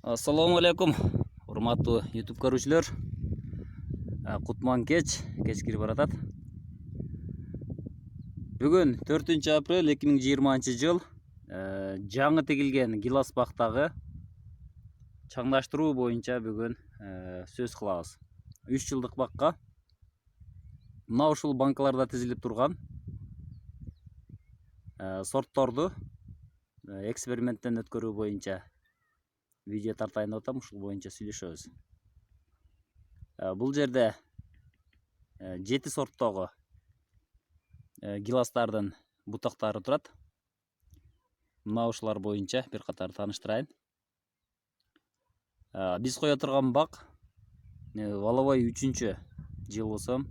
Assalomu alaykum, hurmatli YouTube ko'ruvchilar. Qutman kech kirib baratat. Bugun 4-aprel 2020-yil жаңы тегилген гилас бактагы чаңдаштыруу боюнча бүгүн сөз кылабыз. 3 жылдык бакка мына ушул банкаларда тизилип турган сортторду эксперименттен өткөрүү боюнча видео тартайын деп атам, ушул боюнча сүйлөшөбүз. Бул жерде 7 сорттогу гиластардын бутактары турат. Мына ушулар боюнча бир катар тааныштырайын. Биз кое турган бак Валовой 3-жыл болсом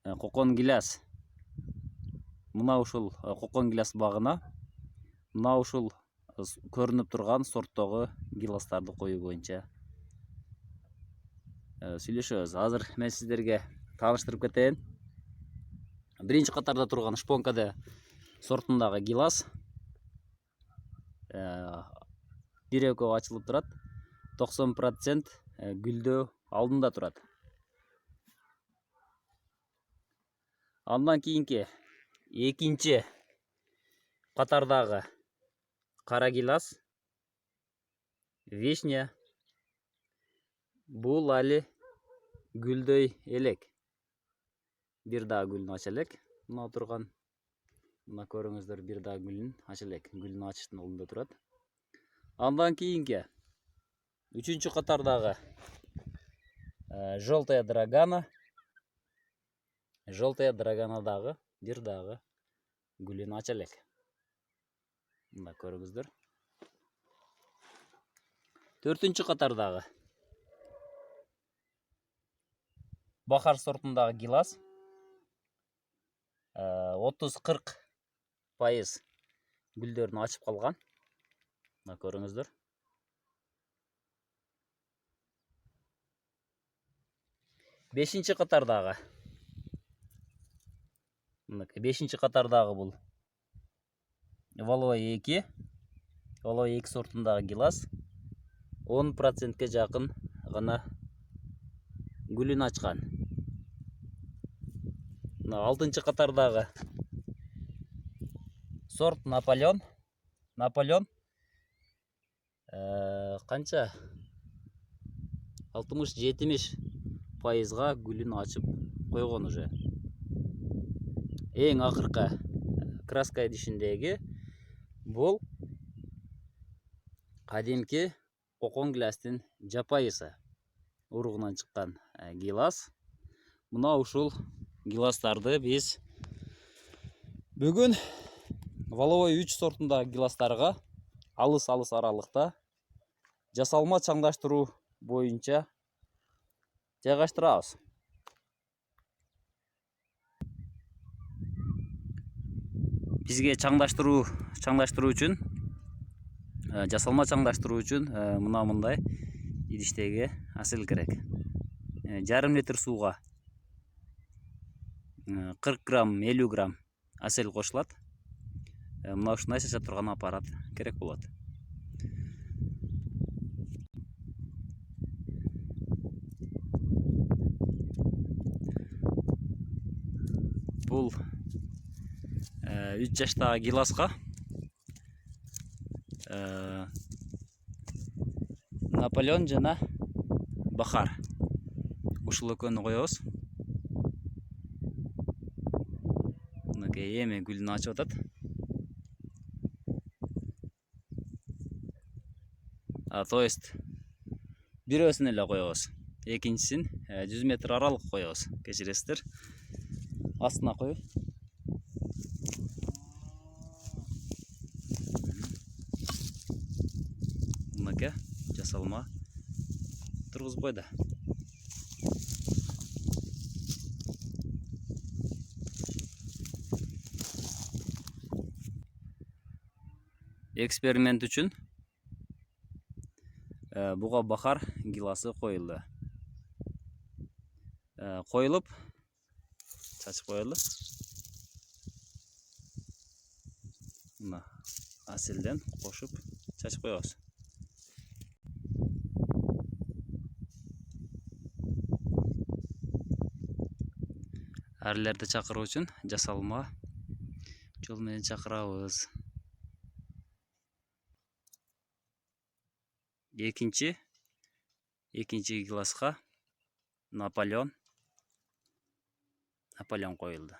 кокон гилас. Мына ушул кокон гилас багына мына ушул көрүнүп турган сорттогу гиластарды коюу боюнча сүйлөшөбүз. Азыр мен сиздерге тааныштырып кетейин. Биринчи катарда турган шпонкада сортундагы гилас бир экөө ачылып турат. 90% гүлдөө алдында турат. Андан кийинки экинчи катардагы кара гилас вишня. Бул али гүлдөй элек. Бир да гүлүн ача элек. Мына турган, мына көрүңүздөр, бир да гүлүн ача элек. Гүлүн ачыштын алдында турат. Андан кийинки 3-чү катардагы желтая драгана. Желтая драганадагы бир дагы гүлүн ача элек. Мына көрүңүздөр. 4-чү катардагы бахар сортундагы гилас 30-40% гүлдөрүн ачып калган. Мына көрүңүздөр. 5-чи катардагы мынакей 5-чи катардагы бул Валовой 2. Валовой 2 сортундагы гилас 10%ке жакын гана гүлүн ачкан. 6-чы катардагы сорт Наполеон. Наполеон канча 60-70%га гүлүн ачып койгон уже. Эң акыркы краска идишиндеги бул кадимки кокон гиластын жапайысы уругунан чыккан гилас. Мына ушул гиластарды биз бүгүн Валовой 3 сортундагы гиластарга алыс аралыкта жасалма чаңдаштыруу боюнча жайгаштырабыз. Бизге чаңдаштыруу үчүн, жасалма чаңдаштыруу үчүн мына мындай идиштеги асел керек. Жарым литр сууга 40 грамм, 50 грамм асел кошулат. Мына ушундай чача турган аппарат керек болот. Бул 3 жаштагы гиласка Наполеон жана Бахар ушул экөөнү коебуз. Мынакей эми гүлүн ачып атат. То есть бирөөсүн эле коебуз. Экинчисин 100 метр аралык коебуз. Кечиресиздер. Астына коюп. Мынакей жасалма тургузуп койду. Эксперимент үчүн буга бахар гиласы коюлду. Коюлуп чачып коелу. Мына аселден кошуп чачып коебуз. Арилерди чакыруу үчүн жасалма жол менен чакырабыз. Экинчи класска Наполеон коюлду.